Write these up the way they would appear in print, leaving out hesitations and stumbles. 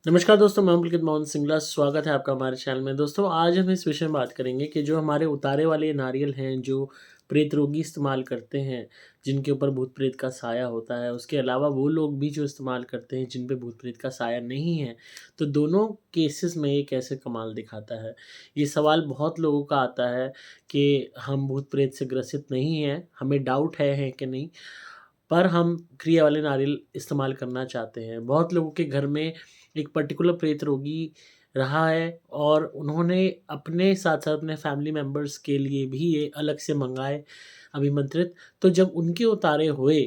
नमस्कार दोस्तों, मैं हूं पुलकित मोहन सिंगला। स्वागत है आपका हमारे चैनल में। दोस्तों, आज हम इस विषय में बात करेंगे कि जो हमारे उतारे वाले नारियल हैं, जो प्रेत रोगी इस्तेमाल करते हैं, जिनके ऊपर भूत प्रेत का साया होता है, उसके अलावा वो लोग भी जो इस्तेमाल करते हैं जिन पे भूत प्रेत का साया नहीं है, तो दोनों केसेस में ये कैसे कमाल दिखाता है। ये सवाल बहुत लोगों का आता है कि हम भूत प्रेत से ग्रसित नहीं हैं, हमें डाउट है कि नहीं, पर हम क्रिया वाले नारियल इस्तेमाल करना चाहते हैं। बहुत लोगों के घर में एक पर्टिकुलर प्रेत रोगी रहा है और उन्होंने अपने साथ-साथ अपने फैमिली मेंबर्स के लिए भी ये अलग से मँगाए अभिमंत्रित। तो जब उनके उतारे हुए,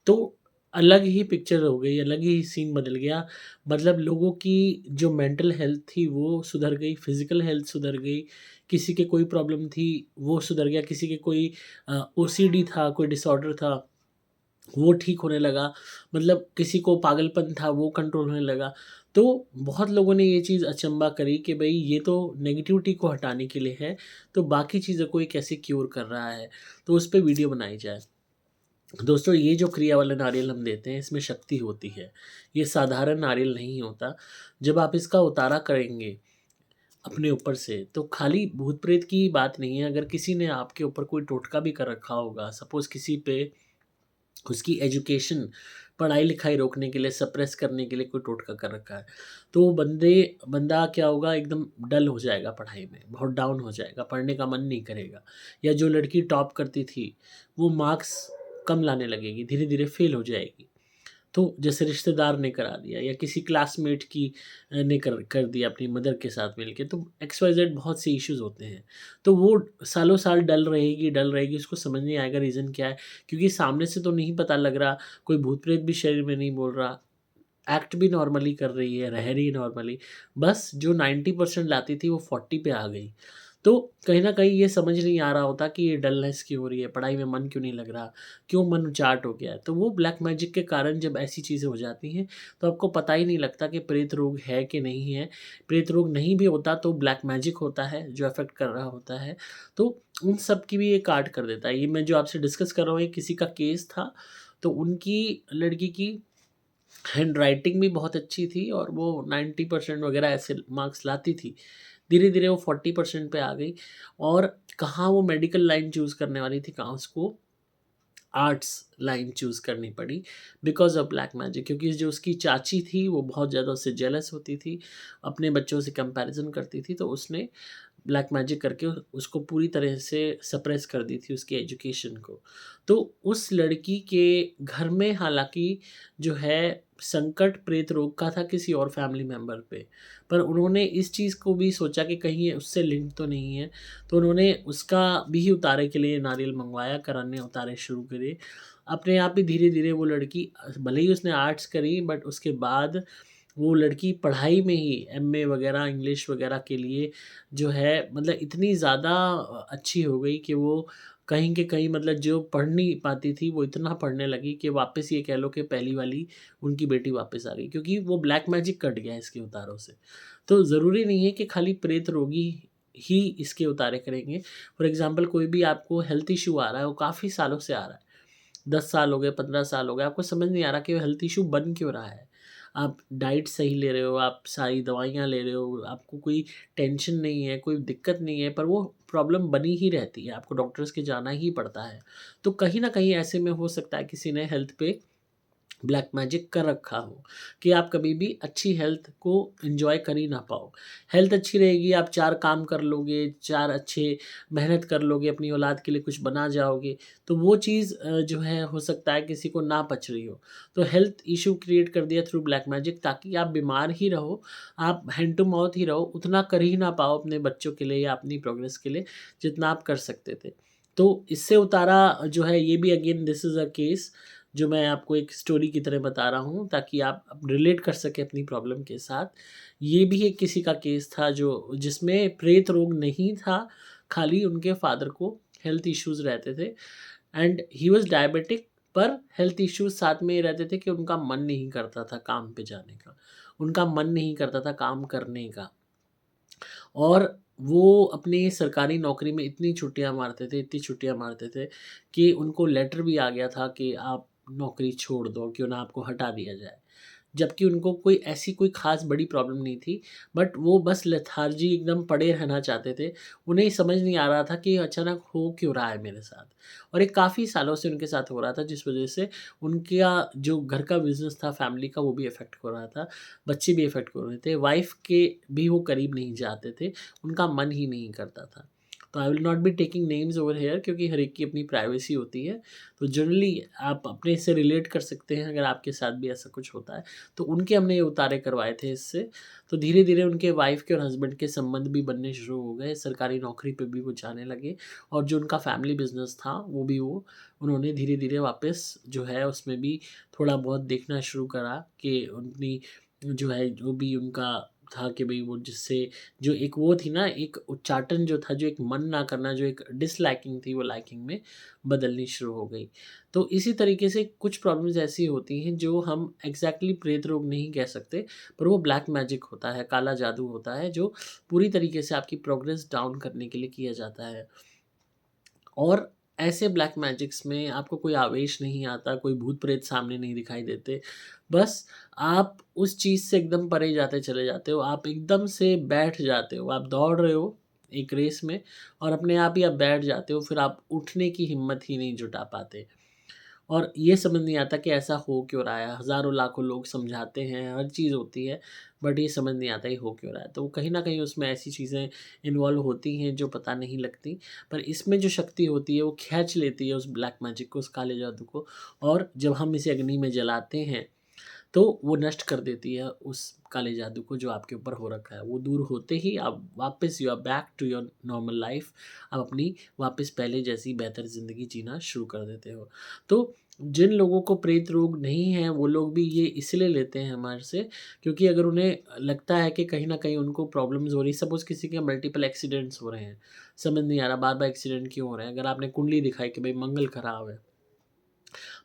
तो अलग ही पिक्चर हो गई, अलग ही सीन बदल गया। मतलब लोगों की जो मेंटल हेल्थ थी वो सुधर गई, फिज़िकल हेल्थ सुधर गई, किसी के कोई प्रॉब्लम थी वो सुधर गया, किसी के कोई ओसीडी था, कोई डिसऑर्डर था वो ठीक होने लगा, मतलब किसी को पागलपन था वो कंट्रोल होने लगा। तो बहुत लोगों ने ये चीज़ अचंभा करी कि भई ये तो नेगेटिविटी को हटाने के लिए है, तो बाकी चीज़ों को ये कैसे क्यूर कर रहा है, तो उस पे वीडियो बनाई जाए। दोस्तों, ये जो क्रिया वाला नारियल हम देते हैं इसमें शक्ति होती है, ये साधारण नारियल नहीं होता। जब आप इसका उतारा करेंगे अपने ऊपर से, तो खाली भूत-प्रेत की बात नहीं है, अगर किसी ने आपके ऊपर कोई टोटका भी कर रखा होगा, सपोज़ किसी पे उसकी एजुकेशन, पढ़ाई-लिखाई रोकने के लिए, सप्रेस करने के लिए कोई टोटका कर रखा है, तो वो बंदा क्या होगा, एकदम डल हो जाएगा पढ़ाई में, बहुत डाउन हो जाएगा, पढ़ने का मन नहीं करेगा। या जो लड़की टॉप करती थी, वो मार्क्स कम लाने लगेगी, धीरे-धीरे फ़ेल हो जाएगी। तो जैसे रिश्तेदार ने करा दिया या किसी क्लासमेट की ने कर कर दिया अपनी मदर के साथ मिलके, तो एक्स-वाई-ज़ेड बहुत से इश्यूज़ होते हैं। तो वो सालों-साल डल रहेगी, उसको समझ नहीं आएगा रीज़न क्या है, क्योंकि सामने से तो नहीं पता लग रहा, कोई भूत-प्रेत भी शरीर में नहीं बोल रहा, एक्ट भी नॉर्मली कर रही है, रह रही है नॉर्मली, बस जो 90% लाती थी वो 40 पे आ गई। तो कहीं न कहीं ये समझ नहीं आ रहा होता कि ये डलनेस क्यों हो रही है, पढ़ाई में मन क्यों नहीं लग रहा, क्यों मन उचाट हो गया है। तो वो ब्लैक मैजिक के कारण जब ऐसी चीज़ें हो जाती हैं, तो आपको पता ही नहीं लगता कि प्रेत रोग है कि नहीं है। प्रेत रोग नहीं भी होता तो ब्लैक मैजिक होता है जो अफ़ेक्ट कर रहा होता है। तो उन सब की भी ये काट कर देता है। ये मैं जो आपसे डिस्कस कर रहा हूँ, ये किसी का केस था, तो उनकी लड़की की हैंडराइटिंग भी बहुत अच्छी थी और वो 90% वगैरह ऐसे मार्क्स लाती थी। धीरे-धीरे वो 40% पे आ गई और कहाँ वो मेडिकल लाइन चूज़ करने वाली थी, कहाँ उसको आर्ट्स लाइन चूज़ करनी पड़ी बिकॉज़ ऑफ ब्लैक मैजिक, क्योंकि जो उसकी चाची थी वो बहुत ज़्यादा उससे जेलस होती थी, अपने बच्चों से कंपैरिज़न करती थी, तो उसने ब्लैक मैजिक करके उसको पूरी तरह से सप्रेस कर दी थी उसकी एजुकेशन को। तो उस लड़की के घर में हालाँकि जो है संकट प्रेत रोग का था किसी और फैमिली मेंबर पे, पर उन्होंने इस चीज़ को भी सोचा कि कहीं ये उससे लिंक तो नहीं है, तो उन्होंने उसका भी उतारे के लिए नारियल मँगवाया, कराने उतारे शुरू करे। अपने आप ही धीरे-धीरे वो लड़की भले ही उसने आर्ट्स करी, बट उसके बाद वो लड़की पढ़ाई में ही एमए वगैरह, इंग्लिश वगैरह के लिए जो है मतलब इतनी ज़्यादा अच्छी हो गई कि वो कहीं के कहीं मतलब जो पढ़ नहीं पाती थी, वो इतना पढ़ने लगी कि वापस ये कह लो कि पहली वाली उनकी बेटी वापस आ गई, क्योंकि वो ब्लैक मैजिक कट गया इसके उतारों से। तो ज़रूरी नहीं है कि खाली प्रेत रोगी ही इसके उतारे करेंगे। फॉर एग्ज़ाम्पल कोई भी आपको हेल्थ इश्यू आ रहा है, वो काफ़ी सालों से आ रहा है। 10 साल हो गए, 15 साल हो गए, आपको समझ नहीं आ रहा कि वो हेल्थ इश्यू बन क्यों रहा है। आप डाइट सही ले रहे हो, आप सारी दवाइयाँ ले रहे हो, आपको कोई टेंशन नहीं है, कोई दिक्कत नहीं है, पर वो प्रॉब्लम बनी ही रहती है, आपको डॉक्टर्स के जाना ही पड़ता है। तो कहीं न कहीं ऐसे में हो सकता है किसी ने हेल्थ पे ब्लैक मैजिक कर रखा हो कि आप कभी भी अच्छी हेल्थ को एंजॉय कर ही ना पाओ। हेल्थ अच्छी रहेगी, आप 4 काम कर लोगे, 4 अच्छे मेहनत कर लोगे, अपनी औलाद के लिए कुछ बना जाओगे, तो वो चीज़ जो है हो सकता है किसी को ना पच रही हो। तो हेल्थ इश्यू क्रिएट कर दिया थ्रू ब्लैक मैजिक, ताकि आप बीमार ही रहो, आप हैंड टू माउथ ही रहो, उतना कर ही ना पाओ अपने बच्चों के लिए या अपनी प्रोग्रेस के लिए, जितना आप कर सकते थे। तो इससे उतारा जो है, ये भी again this is a case जो मैं आपको एक स्टोरी की तरह बता रहा हूँ, ताकि आप रिलेट कर सकें अपनी प्रॉब्लम के साथ। ये भी एक किसी का केस था जो जिसमें प्रेत रोग नहीं था, खाली उनके फादर को हेल्थ इश्यूज़ रहते थे एंड ही वाज़ डायबिटिक, पर हेल्थ इश्यूज़ साथ में ये रहते थे कि उनका मन नहीं करता था काम पे जाने का, उनका मन नहीं करता था काम करने का। और वो अपनी सरकारी नौकरी में इतनी छुट्टियाँ मारते थे कि उनको लेटर भी आ गया था कि आप नौकरी छोड़ दो, क्यों ना आपको हटा दिया जाए। जबकि उनको कोई ऐसी कोई ख़ास बड़ी प्रॉब्लम नहीं थी, बट वो बस लेथार्जी एकदम पड़े रहना चाहते थे। उन्हें समझ नहीं आ रहा था कि अचानक हो क्यों रहा है मेरे साथ, और ये काफ़ी सालों से उनके साथ हो रहा था, जिस वज़ह से उनका जो घर का बिज़नेस था फैमिली का, वो भी इफ़ेक्ट हो रहा था, बच्चे भी इफ़ेक्ट हो रहे थे, वाइफ़ के भी वो करीब नहीं जाते थे, उनका मन ही नहीं करता था। तो I will not be taking names over here, क्योंकि हर एक की अपनी प्राइवेसी होती है। तो जनरली आप अपने से रिलेट कर सकते हैं अगर आपके साथ भी ऐसा कुछ होता है। तो उनके हमने ये उतारे करवाए थे इससे। तो धीरे-धीरे उनके वाइफ़ के और हस्बैंड के संबंध भी बनने शुरू हो गए, सरकारी नौकरी पे भी वो जाने लगे, और जो उनका फैमिली बिज़नेस था वो उन्होंने धीरे-धीरे वापस जो है उसमें भी थोड़ा बहुत देखना शुरू करा कि उनकी जो है, जो भी उनका था कि भई वो जिससे जो एक वो थी ना, एक उच्चाटन जो था, जो एक मन ना करना, जो एक डिसलाइकिंग थी, वो लाइकिंग में बदलनी शुरू हो गई। तो इसी तरीके से कुछ प्रॉब्लम्स ऐसी होती हैं जो हम एग्ज़ैक्टली प्रेत रोग नहीं कह सकते, पर वो ब्लैक मैजिक होता है, काला जादू होता है, जो पूरी तरीके से आपकी प्रोग्रेस डाउन करने के लिए किया जाता है। और ऐसे ब्लैक मैजिक्स में आपको कोई आवेश नहीं आता, कोई भूत-प्रेत सामने नहीं दिखाई देते। बस आप उस चीज़ से एकदम परे जाते चले जाते हो, आप एकदम से बैठ जाते हो, आप दौड़ रहे हो एक रेस में और अपने आप ही आप बैठ जाते हो, फिर आप उठने की हिम्मत ही नहीं जुटा पाते। और ये समझ नहीं आता कि ऐसा हो क्यों रहा है? हज़ारों लाखों लोग समझाते हैं, हर चीज़ होती है, बट ये समझ नहीं आता ये हो क्यों रहा है? तो कहीं न कहीं उसमें ऐसी चीज़ें इन्वॉल्व होती हैं जो पता नहीं लगती, पर इसमें जो शक्ति होती है वो खींच लेती है उस ब्लैक मैजिक को, उस काले जादू को, और जब हम इसे अग्नि में जलाते हैं तो वो नष्ट कर देती है उस काले जादू को जो आपके ऊपर हो रखा है। वो दूर होते ही आप वापस you are back to your normal life, आप अपनी वापस पहले जैसी बेहतर ज़िंदगी जीना शुरू कर देते हो। तो जिन लोगों को प्रेत रोग नहीं है, वो लोग भी ये इसलिए लेते हैं हमारे से, क्योंकि अगर उन्हें लगता है कि कहीं न कहीं उनको प्रॉब्लम्स हो रही है, सपोज़ किसी के मल्टीपल एक्सीडेंट्स हो रहे हैं, समझ नहीं आ रहा बार-बार एक्सीडेंट क्यों हो रहे हैं। अगर आपने कुंडली दिखाई कि भई मंगल खराब है,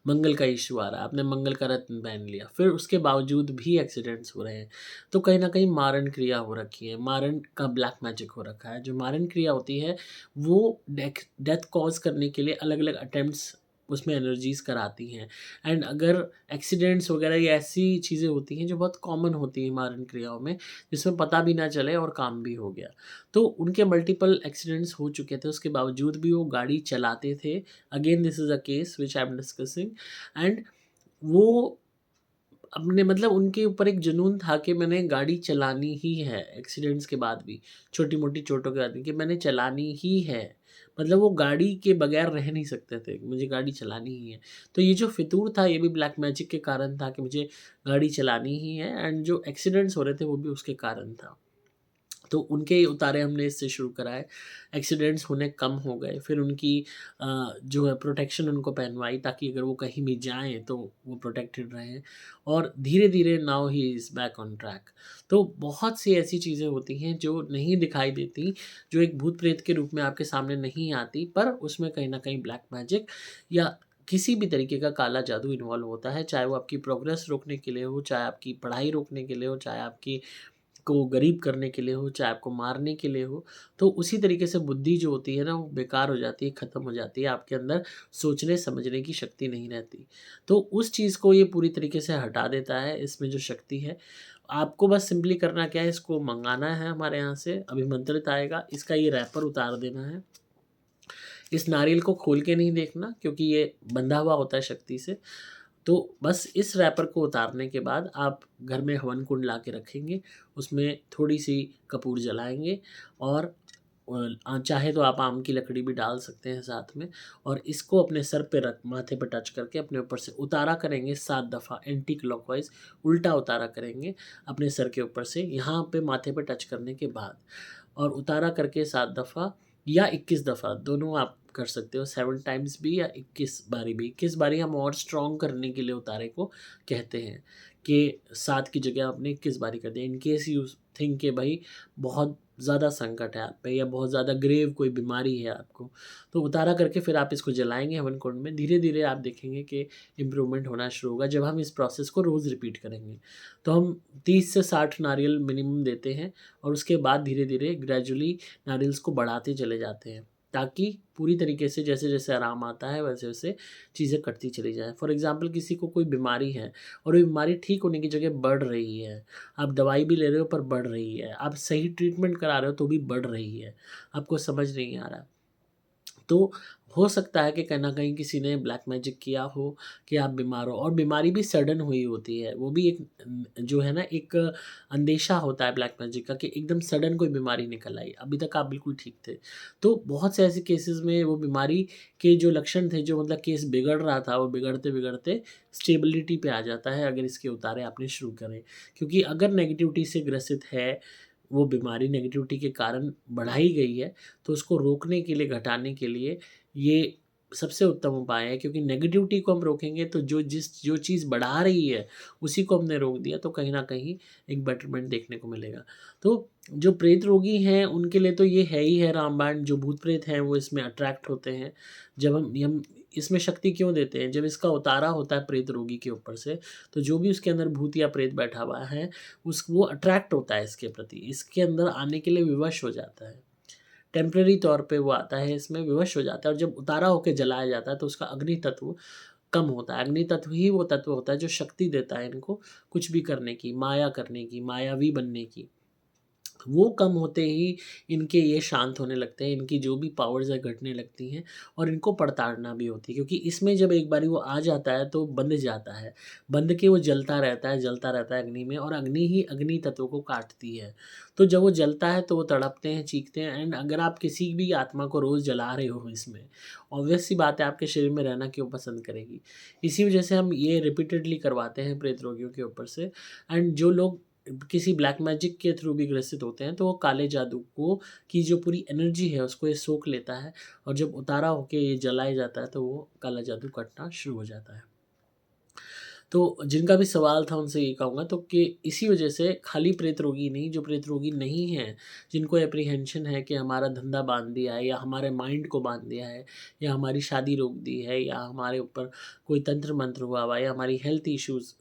मंगल का इश्यू आ रहा है, आपने मंगल का रत्न पहन लिया, फिर उसके बावजूद भी एक्सीडेंट्स हो रहे हैं, तो कहीं न कहीं मारण क्रिया हो रखी है, मारण का ब्लैक मैजिक हो रखा है। जो मारण क्रिया होती है, वो डेथ कॉज़ करने के लिए अलग-अलग अटेम्प्ट्स उसमें एनर्जीज़ कराती हैं, एंड अगर एक्सीडेंट्स वगैरह ये ऐसी चीज़ें होती हैं जो बहुत कॉमन होती हैं मारण क्रियाओं में, जिसमें पता भी ना चले और काम भी हो गया। तो उनके मल्टीपल एक्सीडेंट्स हो चुके थे, उसके बावजूद भी वो गाड़ी चलाते थे। Again this is a case which I am discussing, and वो अपने मतलब उनके ऊपर एक जुनून था कि मैंने गाड़ी चलानी ही है, एक्सीडेंट्स के बाद भी, छोटी-मोटी चोटों के बाद भी, कि मैंने चलानी ही है। मतलब वो गाड़ी के बगैर रह नहीं सकते थे, मुझे गाड़ी चलानी ही है। तो ये जो फितूर था ये भी ब्लैक मैजिक के कारण था कि मुझे गाड़ी चलानी ही है, एंड जो एक्सीडेंट्स हो रहे थे वो भी उसके कारण था। तो उनके उतारे हमने इससे शुरू कराए, एक्सीडेंट्स होने कम हो गए, फिर उनकी जो है प्रोटेक्शन उनको पहनवाई ताकि अगर वो कहीं भी जाएँ तो वो प्रोटेक्टेड रहें, और धीरे-धीरे now he is back on track. तो बहुत सी ऐसी चीज़ें होती हैं जो नहीं दिखाई देती, जो एक भूत-प्रेत के रूप में आपके सामने नहीं आती, पर उसमें कहीं न कहीं ब्लैक मैजिक या किसी भी तरीके का काला जादू इन्वॉल्व होता है, चाहे वो आपकी प्रोग्रेस रोकने के लिए हो, चाहे आपकी पढ़ाई रोकने के लिए हो, चाहे आपकी को गरीब करने के लिए हो, चाहे आपको मारने के लिए हो, तो उसी तरीके से बुद्धि जो होती है ना, वो बेकार हो जाती है, ख़त्म हो जाती है, आपके अंदर सोचने-समझने की शक्ति नहीं रहती। तो उस चीज़ को ये पूरी तरीके से हटा देता है, इसमें जो शक्ति है। आपको बस सिंपली करना क्या है, इसको मँगाना है हमारे यहाँ से, अभिमंत्रित आएगा, इसका ये रैपर उतार देना है। इस नारियल को खोल के नहीं देखना, क्योंकि ये बंधा हुआ होता है शक्ति से। तो बस इस रैपर को उतारने के बाद आप घर में हवन कुंड ला के रखेंगे, उसमें थोड़ी-सी कपूर जलाएँगे, और चाहे तो आप आम की लकड़ी भी डाल सकते हैं साथ में, और इसको अपने सर पे रख माथे पे टच करके अपने ऊपर से उतारा करेंगे 7 दफ़ा एंटी क्लॉकवाइज़, उल्टा उतारा करेंगे अपने सर के ऊपर से, यहाँ पे माथे पे टच करने के बाद, और उतारा करके 7 दफ़ा या 21 दफ़ा दोनों आप कर सकते हो, 7 टाइम्स भी या 21 बारी भी। 21 बारी हम और स्ट्रॉन्ग करने के लिए उतारे को कहते हैं, कि 7 की जगह आपने 21 बारी कर दिया। इन केस यू थिंक कि भाई बहुत ज़्यादा संकट है आप पे, या बहुत ज़्यादा ग्रेव कोई बीमारी है आपको, तो उतारा करके फिर आप इसको जलाएँगे हवन कुंड में। धीरे-धीरे आप देखेंगे कि इम्प्रूवमेंट होना शुरू होगा जब हम इस प्रोसेस को रोज़ रिपीट करेंगे। तो हम 30 से 60 नारियल मिनिमम देते हैं, और उसके बाद धीरे-धीरे ग्रेजुअली नारियल्स को बढ़ाते चले जाते हैं, ताकि पूरी तरीके से जैसे जैसे आराम आता है वैसे वैसे चीज़ें कटती चली जाएँ। फॉर एग्ज़ाम्पल किसी को कोई बीमारी है और वो बीमारी ठीक होने की जगह बढ़ रही है, आप दवाई भी ले रहे हो पर बढ़ रही है, आप सही ट्रीटमेंट करा रहे हो तो भी बढ़ रही है, आपको समझ नहीं आ रहा। तो हो सकता है कि कहीं न कहीं किसी ने ब्लैक मैजिक किया हो कि आप बीमार हो, और बीमारी भी सडन हुई होती है। वो भी एक जो है ना एक अंदेशा होता है ब्लैक मैजिक का कि एकदम सडन कोई बीमारी निकल आई, अभी तक आप बिल्कुल ठीक थे। तो बहुत से ऐसे केसेज़ में वो बीमारी के जो लक्षण थे, जो मतलब केस बिगड़ रहा था, वो बिगड़ते-बिगड़ते स्टेबिलिटी पे आ जाता है अगर इसके उतारे आपने शुरू करें। क्योंकि अगर नेगेटिविटी से ग्रसित है, वो बीमारी नेगेटिविटी के कारण बढ़ाई गई है, तो उसको रोकने के लिए, घटाने के लिए ये सबसे उत्तम उपाय है। क्योंकि नेगेटिविटी को हम रोकेंगे तो जो चीज़ बढ़ा रही है, उसी को हमने रोक दिया तो कहीं न कहीं एक बेटरमेंट देखने को मिलेगा। तो जो प्रेत रोगी हैं, उनके लिए तो ये है ही है रामबाण। जो भूत-प्रेत हैं, वो इसमें अट्रैक्ट होते हैं। जब हम इसमें शक्ति क्यों देते हैं? जब इसका उतारा होता है प्रेत रोगी के ऊपर से, तो जो भी उसके अंदर भूत या प्रेत बैठा हुआ है, वो अट्रैक्ट होता है इसके प्रति, इसके अंदर आने के लिए विवश हो जाता है। टेम्परेरी तौर पे वो आता है, इसमें विवश हो जाता है, और जब उतारा होके जलाया जाता है तो उसका अग्नि तत्व कम होता है। अग्नि तत्व ही वो तत्व होता है जो शक्ति देता है इनको कुछ भी करने की, माया करने की, मायावी बनने की। वो कम होते ही इनके ये शांत होने लगते हैं, इनकी जो भी पावर्स है घटने लगती हैं, और इनको पड़ताड़ना भी होती है। क्योंकि इसमें जब एक बारी वो आ जाता है तो बंध जाता है। बंध के वो जलता रहता है अग्नि में, और अग्नि ही अग्नि तत्व को काटती है। तो जब वो जलता है तो वो तड़पते हैं, चीखते हैं, एंड अगर आप किसी भी आत्मा को रोज़ जला रहे हो इसमें, ऑब्वियस सी बात है आपके शरीर में रहना क्यों पसंद करेगी। इसी वजह से हम ये रिपीटेडली करवाते हैं प्रेत रोगियों के ऊपर से। एंड जो लोग किसी ब्लैक मैजिक के थ्रू भी ग्रसित होते हैं तो वो काले जादू को की जो पूरी एनर्जी है उसको ये सोख लेता है, और जब उतारा होके ये जलाया जाता है तो वो काला जादू कटना शुरू हो जाता है। तो जिनका भी सवाल था उनसे ये कहूँगा तो कि इसी वजह से खाली प्रेत रोगी नहीं, जो प्रेत रोगी नहीं हैं, जिनको एप्रीहेंशन है कि हमारा धंधा बाँध दिया है, या हमारे माइंड को बाँध दिया है, या हमारी शादी रोक दी है, या हमारे ऊपर कोई तंत्र मंत्र हुआ हुआ है, या हमारी हेल्थ इश्यूज़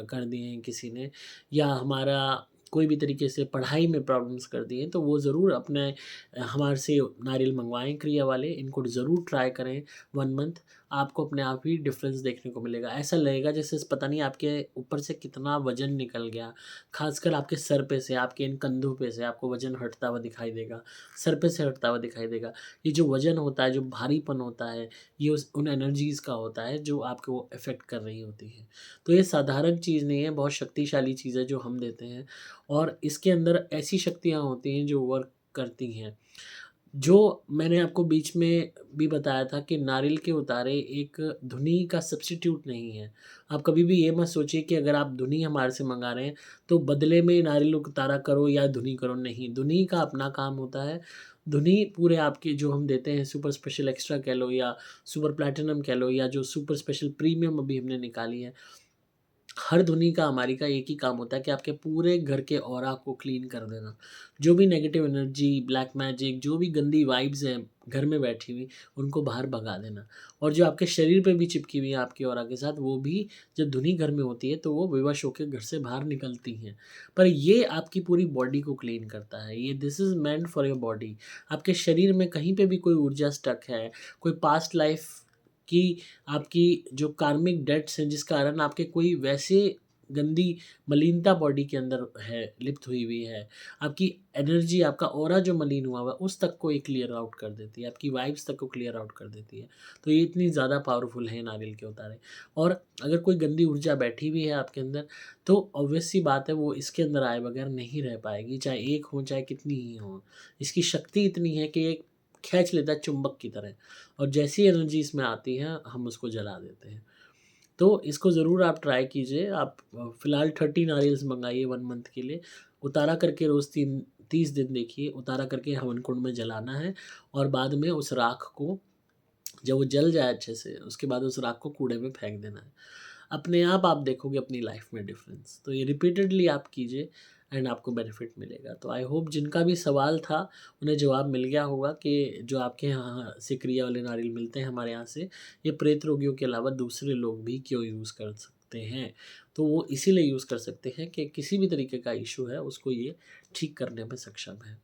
कर दिए हैं किसी ने, या हमारा कोई भी तरीके से पढ़ाई में प्रॉब्लम्स कर दिए हैं, तो वो ज़रूर अपने हमारे से नारियल मंगवाएँ क्रिया वाले, इनको ज़रूर ट्राई करें 1 मंथ। आपको अपने आप ही डिफ़रेंस देखने को मिलेगा। ऐसा लगेगा जैसे पता नहीं आपके ऊपर से कितना वज़न निकल गया। ख़ासकर आपके सर पे से, आपके इन कंधों पे से आपको वज़न हटता हुआ दिखाई देगा। सर पे से हटता हुआ दिखाई देगा। ये जो वज़न होता है, जो भारीपन होता है, ये उस उन एनर्जीज़ का होता है जो आपको अफ़ेक्ट कर रही होती हैं। तो ये साधारण चीज़ नहीं है, बहुत शक्तिशाली चीज़ है जो हम देते हैं, और इसके अंदर ऐसी शक्तियाँ होती हैं जो वर्क करती हैं। जो मैंने आपको बीच में भी बताया था कि नारियल के उतारे एक धुनी का सब्स्टिट्यूट नहीं है। आप कभी भी ये मत सोचिए कि अगर आप धुनी हमारे से मँगा रहे हैं, तो बदले में नारियल उतारा करो या धुनी करो, नहीं। धुनी का अपना काम होता है। धुनी पूरे आपके जो हम देते हैं सुपर स्पेशल एक्स्ट्रा कह लो, या सुपर प्लैटिनम कह लो, या जो सुपर स्पेशल प्रीमियम अभी हमने निकाली है, हर धुनी का हमारी का एक ही काम होता है कि आपके पूरे घर के ऑरा को क्लीन कर देना। जो भी नेगेटिव एनर्जी, ब्लैक मैजिक, जो भी गंदी वाइब्स हैं घर में बैठी हुई, उनको बाहर भगा देना। और जो आपके शरीर पे भी चिपकी हुई है आपके ऑरा के साथ, वो भी जब धुनी घर में होती है तो वो विवश होके घर से बाहर निकलती हैं। पर ये आपकी पूरी बॉडी को क्लीन करता है। ये this is meant for your body. आपके शरीर में कहीं पे भी कोई ऊर्जा स्टक है, कोई पास्ट लाइफ़ की आपकी जो कार्मिक डेट्स हैं जिस कारण आपके कोई वैसे गंदी मलिनता बॉडी के अंदर है, लिप्त हुई हुई है। आपकी एनर्जी, आपका ऑरा जो मलिन हुआ हुआ है, उस तक को ये क्लियर आउट कर देती है, आपकी वाइब्स तक को क्लियर आउट कर देती है। तो ये इतनी ज़्यादा पावरफुल है नारियल के उतारे। और अगर कोई गंदी ऊर्जा बैठी हुई है आपके अंदर, तो ऑब्वियस सी बात है वो इसके अंदर आए बगैर नहीं रह पाएगी, चाहे एक हो, चाहे कितनी ही हो। इसकी शक्ति इतनी है कि ये खींच लेता है चुंबक की तरह, और जैसी एनर्जी इसमें आती है, हम उसको जला देते हैं। तो इसको ज़रूर आप ट्राई कीजिए। आप फ़िलहाल 30 नारियल्स मँगाइए 1 मंथ के लिए। उतारा करके रोज़ 30 दिन देखिए, उतारा करके हवन कुंड में जलाना है, और बाद में उस राख को जब वो जल जाए अच्छे से, उसके बाद उस राख को कूड़े में फेंक देना है। अपने आप देखोगे अपनी लाइफ़ में डिफ़रेंस। तो ये रिपीटेडली आप कीजिए, एंड आपको बेनिफिट मिलेगा। तो आई होप जिनका भी सवाल था, उन्हें जवाब मिल गया होगा कि जो आपके यहाँ से क्रिया वाले नारियल मिलते हैं हमारे यहाँ से, ये प्रेत रोगियों के अलावा दूसरे लोग भी क्यों यूज़ कर सकते हैं। तो वो इसीलिए यूज़ कर सकते हैं कि किसी भी तरीके का इश्यू है, उसको ये ठीक करने में सक्षम है।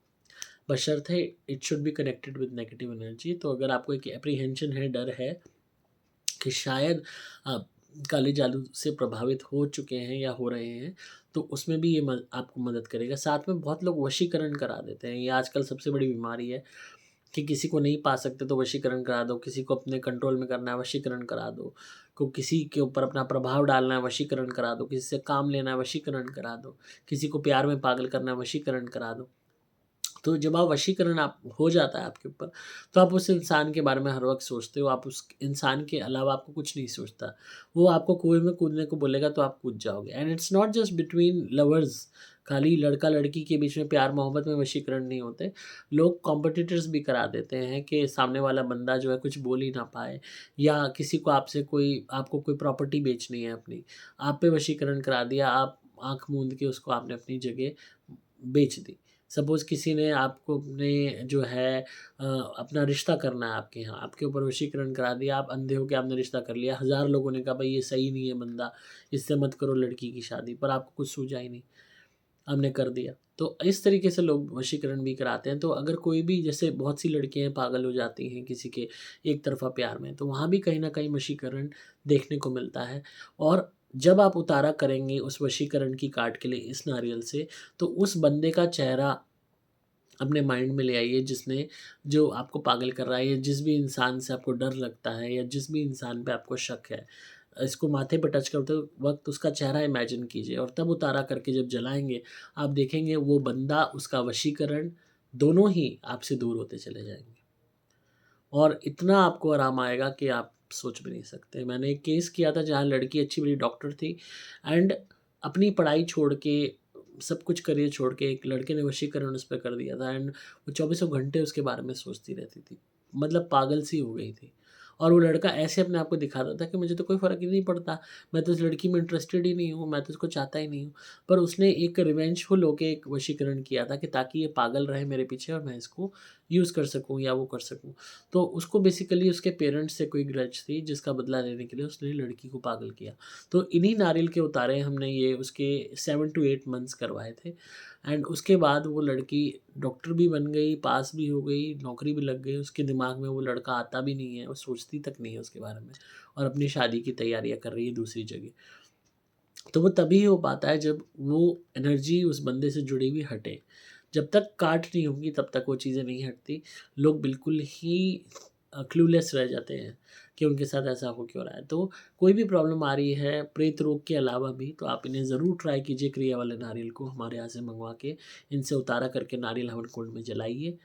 बशर्ते it should be connected with negative energy. तो अगर आपको एक एप्रीहेंशन है, डर है कि शायद आप काले जादू से प्रभावित हो चुके हैं या हो रहे हैं, तो उसमें भी ये आपको मदद करेगा। साथ में बहुत लोग वशीकरण करा देते हैं, ये आजकल सबसे बड़ी बीमारी है कि किसी को नहीं पा सकते तो वशीकरण करा दो, किसी को अपने कंट्रोल में करना है वशीकरण करा दो, को किसी के ऊपर अपना प्रभाव डालना है वशीकरण करा दो, किसी से काम लेना है वशीकरण करा दो, किसी को प्यार में पागल करना है वशीकरण करा दो। तो जब आप वशीकरण आप हो जाता है आपके ऊपर, तो आप उस इंसान के बारे में हर वक़्त सोचते हो, आप उस इंसान के अलावा आपको कुछ नहीं सोचता। वो आपको कुएँ में कूदने को बोलेगा तो आप कूद जाओगे। And it's not just between lovers, खाली लड़का-लड़की के बीच में प्यार-मोहब्बत में वशीकरण नहीं होते। लोग कॉम्पिटिटर्स भी करा देते हैं कि सामने वाला बंदा जो है कुछ बोल ही ना पाए, या किसी को आपसे कोई आपको कोई प्रॉपर्टी बेचनी है अपनी, आप पे वशीकरण करा दिया, आप आँख मूंद के उसको आपने अपनी जगह बेच दी। सपोज़ किसी ने आपको अपने जो है अपना रिश्ता करना है आपके यहाँ, आपके ऊपर वशीकरण करा दिया, आप अंधे हो के आपने रिश्ता कर लिया। हज़ार लोगों ने कहा भाई ये सही नहीं है बंदा, इससे मत करो लड़की की शादी, पर आपको कुछ सूझा ही नहीं, आपने कर दिया। तो इस तरीके से लोग वशीकरण भी कराते हैं। तो अगर कोई भी, जैसे बहुत सी लड़कियाँ पागल हो जाती हैं किसी के एक तरफ़ा प्यार में, तो वहाँ भी कहीं न कहीं वशीकरण देखने को मिलता है। और जब आप उतारा करेंगे उस वशीकरण की काट के लिए इस नारियल से, तो उस बंदे का चेहरा अपने माइंड में ले आइए जिसने जो आपको पागल कर रहा है, या जिस भी इंसान से आपको डर लगता है, या जिस भी इंसान पे आपको शक है। इसको माथे पे टच करते वक़्त उसका चेहरा इमेजिन कीजिए और तब उतारा करके जब जलाएँगे, आप देखेंगे वो बंदा, उसका वशीकरण, दोनों ही आपसे दूर होते चले जाएँगे। और इतना आपको आराम आएगा कि आप सोच भी नहीं सकते। मैंने एक केस किया था जहाँ लड़की अच्छी-बड़ी डॉक्टर थी, एंड अपनी पढ़ाई छोड़ के, सब कुछ करियर छोड़ के, एक लड़के ने वशीकरण उस पे कर दिया था, एंड वो चौबीसों घंटे उसके बारे में सोचती रहती थी। मतलब पागल सी हो गई थी। और वो लड़का ऐसे अपने आप को दिखाता था कि मुझे तो कोई फ़र्क ही नहीं पड़ता, मैं तो इस लड़की में इंटरेस्टेड ही नहीं हूँ, मैं तो इसको चाहता ही नहीं हूँ। पर उसने एक रिवेंजफुल होके एक वशीकरण किया था कि ताकि ये पागल रहे मेरे पीछे और मैं इसको यूज़ कर सकूँ या वो कर सकूँ। तो उसको बेसिकली उसके पेरेंट्स से कोई ग्रज थी जिसका बदला लेने के लिए उसने लड़की को पागल किया। तो इन्हीं नारियल के उतारे हमने ये उसके 7 टू 8 मंथ्स करवाए थे, एंड उसके बाद वो लड़की डॉक्टर भी बन गई, पास भी हो गई, नौकरी भी लग गई, उसके दिमाग में वो लड़का आता भी नहीं है, वो सोचती तक नहीं है उसके बारे में, और अपनी शादी की तैयारियाँ कर रही है दूसरी जगह। तो वो तभी हो पाता है जब वो एनर्जी उस बंदे से जुड़ी हुई हटे। जब तक काट नहीं होगी तब तक वो चीज़ें नहीं हटती। लोग बिल्कुल ही क्लूलेस रह जाते हैं कि उनके साथ ऐसा हो क्यों रहा है। तो कोई भी प्रॉब्लम आ रही है प्रेत रोग के अलावा भी, तो आप इन्हें ज़रूर ट्राई कीजिए, क्रिया वाले नारियल को हमारे यहाँ से मंगवा के, इनसे उतारा करके नारियल हवन कुंड में जलाइए,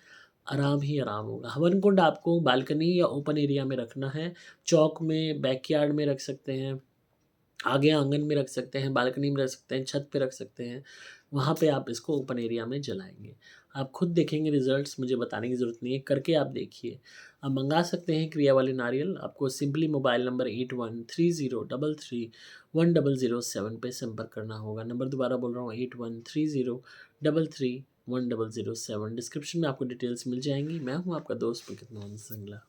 आराम ही आराम होगा। हवन कुंड आपको बालकनी या ओपन एरिया में रखना है, चौक में, बैकयार्ड में रख सकते हैं, आगे आंगन में रख सकते हैं, बालकनी में रख सकते हैं, छत पे रख सकते हैं। वहाँ पे आप इसको ओपन एरिया में जलाएँगे। आप खुद देखेंगे रिज़ल्ट्स, मुझे बताने की ज़रूरत नहीं है, करके आप देखिए। आप मँगा सकते हैं क्रिया वाले नारियल, आपको सिंपली मोबाइल नंबर 8130331007 पे संपर्क करना होगा। नंबर दोबारा बोल रहा हूँ, 8130331007। डिस्क्रिप्शन में आपको डिटेल्स मिल जाएँगी। मैं हूँ आपका दोस्त पुलकित मोहन सिंगला।